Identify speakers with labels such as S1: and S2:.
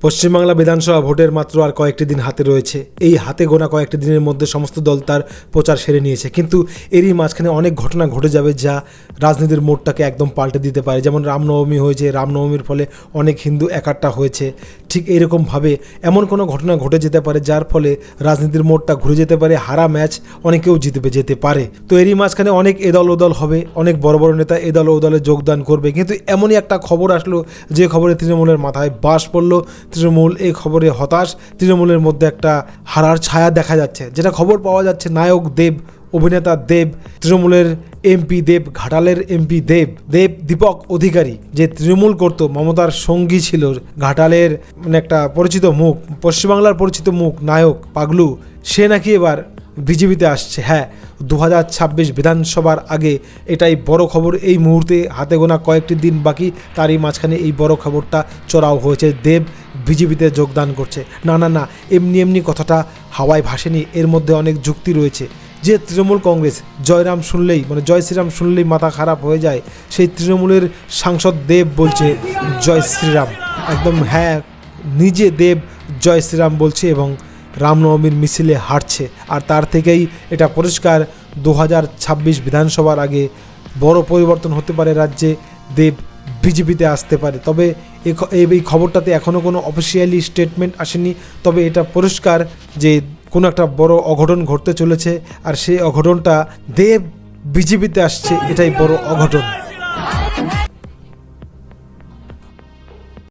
S1: পশ্চিমবাংলা বিধানসভা ভোটের মাত্র আর কয়েকটি দিন হাতে রয়েছে। এই হাতে গোনা কয়েকটি দিনের মধ্যে সমস্ত দল তার প্রচার সেরে নিয়েছে, কিন্তু এরই মাঝখানে অনেক ঘটনা ঘটে যাবে যা রাজনীতির মোড়টাকে একদম পাল্টে দিতে পারে। যেমন রামনবমী হয়েছে, রামনবমীর ফলে অনেক হিন্দু একাট্টা হয়েছে। ঠিক এইরকমভাবে এমন কোনো ঘটনা ঘটে যেতে পারে যার ফলে রাজনীতির মোড়টা ঘুরে যেতে পারে, হারা ম্যাচ অনেকেও জিতবে যেতে পারে। তো এরই মাঝখানে অনেক এদল ওদল হবে, অনেক বড় বড় নেতা এদল ও দলে যোগদান করবে। কিন্তু এমনই একটা খবর আসলো যে খবরে তৃণমূলের মাথায় বাস পড়লো। তৃণমূল এই খবরে হতাশ, তৃণমূলের মধ্যে একটা হারার ছায়া দেখা যাচ্ছে। যেটা খবর পাওয়া যাচ্ছে, নায়ক দেব, অভিনেতা দেব, তৃণমূলের এমপি দেব, ঘাটালের এমপি দেব দীপক অধিকারী যে তৃণমূল করত, মমতার সঙ্গী ছিল, ঘাটালের মানে একটা পরিচিত মুখ, পশ্চিমবাংলার পরিচিত মুখ, নায়ক পাগলু, সে নাকি এবার বিজেপিতে আসছে। হ্যাঁ, 2026 বিধানসভার আগে এটাই বড় খবর। এই মুহূর্তে হাতে গোনা কয়েকটি দিন বাকি, তারই মাঝখানে এই বড় খবরটা চড়াও হয়েছে, দেব বিজেপিতে যোগদান করছে। না, এমনি কথাটা হাওয়ায় ভাসেনি, এর মধ্যে অনেক যুক্তি রয়েছে। যে তৃণমূল কংগ্রেস জয়রাম শুনলেই মানে জয় শ্রীরাম শুনলেই মাথা খারাপ হয়ে যায়, সেই তৃণমূলের সাংসদ দেব বলছে জয় শ্রীরাম। একদম হ্যাঁ, নিজে দেব জয় শ্রীরাম বলছে এবং রামনবমীর মিছিলে হাঁটছে। আর তার থেকেই এটা পরিষ্কার 2026 বিধানসভার আগে বড় পরিবর্তন হতে পারে রাজ্যে, দেব বিজেপিতে আসতে পারে। তবে এই খবরটাতে এখনও কোনো অফিসিয়ালি স্টেটমেন্ট আসেনি, তবে এটা পরিষ্কার যে কোনো একটা বড় অঘটন ঘটতে চলেছে, আর সেই অঘটনটা দেব বিজেপিতে আসছে, এটাই বড় অঘটন।